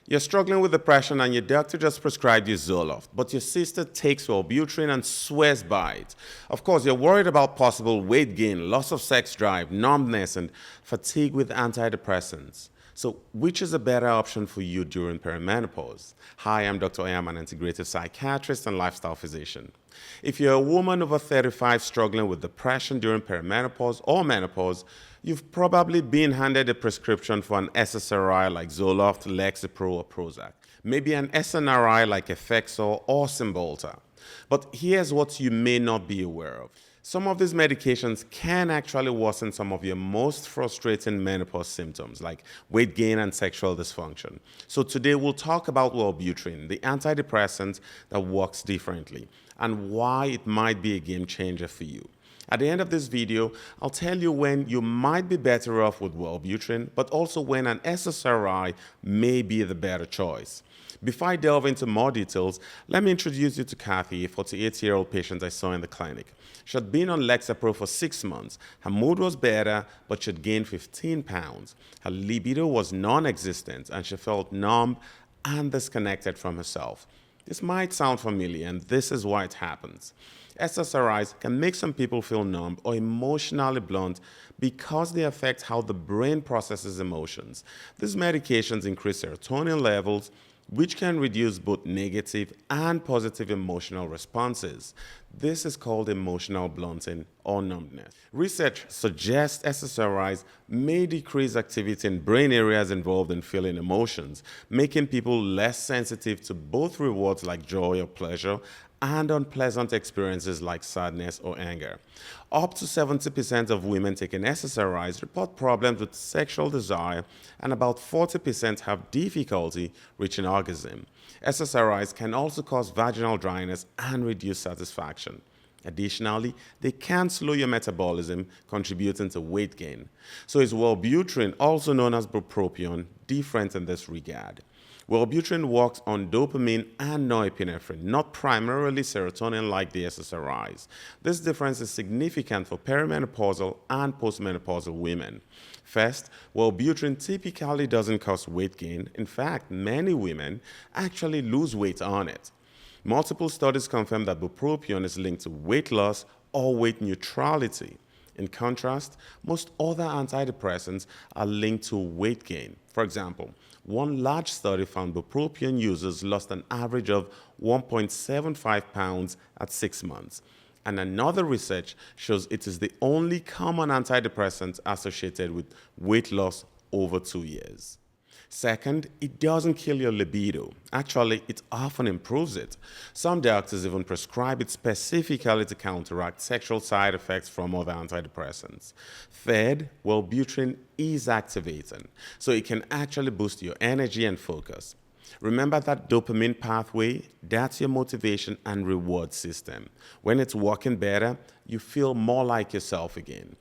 You're struggling with depression and your doctor just prescribed you Zoloft, but your sister takes Wellbutrin and swears by it. Of course, you're worried about possible weight gain, loss of sex drive, numbness, and fatigue with antidepressants. So, which is a better option for you during perimenopause? Hi, I'm Dr. I'm an integrative psychiatrist and lifestyle physician. If you're a woman over 35 struggling with depression during perimenopause or menopause, you've probably been handed a prescription for an SSRI like Zoloft, Lexapro, or Prozac. Maybe an SNRI like Effexor or Cymbalta. But here's what you may not be aware of. Some of these medications can actually worsen some of your most frustrating menopause symptoms like weight gain and sexual dysfunction. So today we'll talk about Wellbutrin, the antidepressant that works differently, and why it might be a game changer for you. At the end of this video, I'll tell you when you might be better off with Wellbutrin, but also when an SSRI may be the better choice. Before I delve into more details, let me introduce you to Kathy, a 48-year-old patient I saw in the clinic. She had been on Lexapro for 6 months. Her mood was better, but she had gained 15 pounds. Her libido was non-existent, and she felt numb and disconnected from herself. This might sound familiar, and this is why it happens. SSRIs can make some people feel numb or emotionally blunt because they affect how the brain processes emotions. These medications increase serotonin levels, which can reduce both negative and positive emotional responses. This is called emotional blunting or numbness. Research suggests SSRIs may decrease activity in brain areas involved in feeling emotions, making people less sensitive to both rewards like joy or pleasure and unpleasant experiences like sadness or anger. Up to 70% of women taking SSRIs report problems with sexual desire, and about 40% have difficulty reaching orgasm. SSRIs can also cause vaginal dryness and reduce satisfaction. Additionally, they can slow your metabolism, contributing to weight gain. So is Wellbutrin, also known as bupropion, different in this regard? Wellbutrin works on dopamine and norepinephrine, not primarily serotonin like the SSRIs. This difference is significant for perimenopausal and postmenopausal women. First, Wellbutrin typically doesn't cause weight gain. In fact, many women actually lose weight on it. Multiple studies confirm that bupropion is linked to weight loss or weight neutrality. In contrast, most other antidepressants are linked to weight gain. For example, one large study found bupropion users lost an average of 1.75 pounds at 6 months. And another research shows it is the only common antidepressant associated with weight loss over 2 years. Second, it doesn't kill your libido. Actually, it often improves it. Some doctors even prescribe it specifically to counteract sexual side effects from other antidepressants. Third, Wellbutrin is activating, so it can actually boost your energy and focus. Remember that dopamine pathway? That's your motivation and reward system. When it's working better, you feel more like yourself again.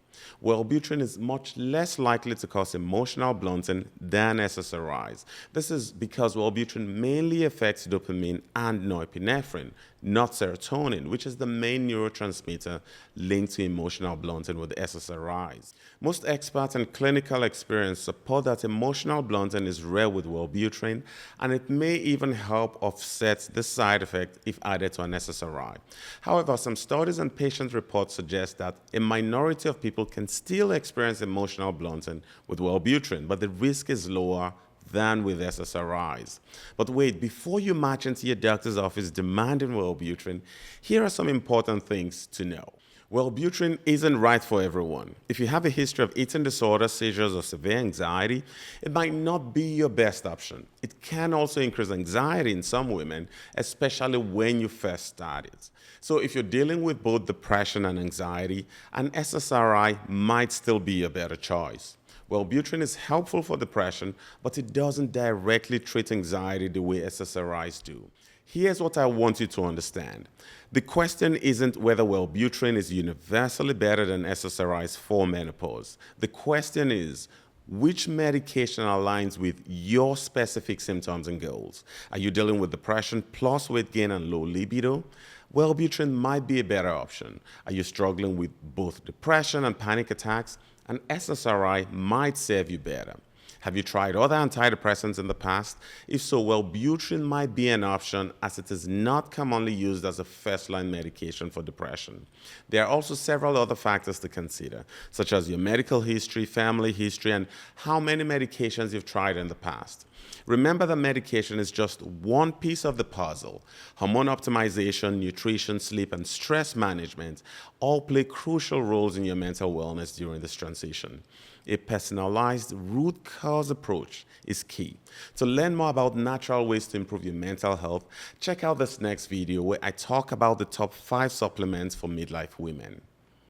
Wellbutrin is much less likely to cause emotional blunting than SSRIs. This is because Wellbutrin mainly affects dopamine and norepinephrine, not serotonin, which is the main neurotransmitter linked to emotional blunting with SSRIs. Most experts and clinical experience support that emotional blunting is rare with Wellbutrin, and it may even help offset this side effect if added to an SSRI. However, some studies and patient reports suggest that a minority of people can still experience emotional blunting with Wellbutrin, but the risk is lower than with SSRIs. But wait, before you march into your doctor's office demanding Wellbutrin, here are some important things to know. Wellbutrin isn't right for everyone. If you have a history of eating disorder, seizures, or severe anxiety, it might not be your best option. It can also increase anxiety in some women, especially when you first start it. So if you're dealing with both depression and anxiety, an SSRI might still be a better choice. Wellbutrin is helpful for depression, but it doesn't directly treat anxiety the way SSRIs do. Here's what I want you to understand. The question isn't whether Wellbutrin is universally better than SSRIs for menopause. The question is, which medication aligns with your specific symptoms and goals? Are you dealing with depression plus weight gain and low libido? Wellbutrin might be a better option. Are you struggling with both depression and panic attacks? An SSRI might serve you better. Have you tried other antidepressants in the past? If so, Wellbutrin might be an option as it is not commonly used as a first-line medication for depression. There are also several other factors to consider, such as your medical history, family history, and how many medications you've tried in the past. Remember that medication is just one piece of the puzzle. Hormone optimization, nutrition, sleep, and stress management all play crucial roles in your mental wellness during this transition. A personalized root cause approach is key. To learn more about natural ways to improve your mental health, check out this next video where I talk about the top 5 supplements for midlife women.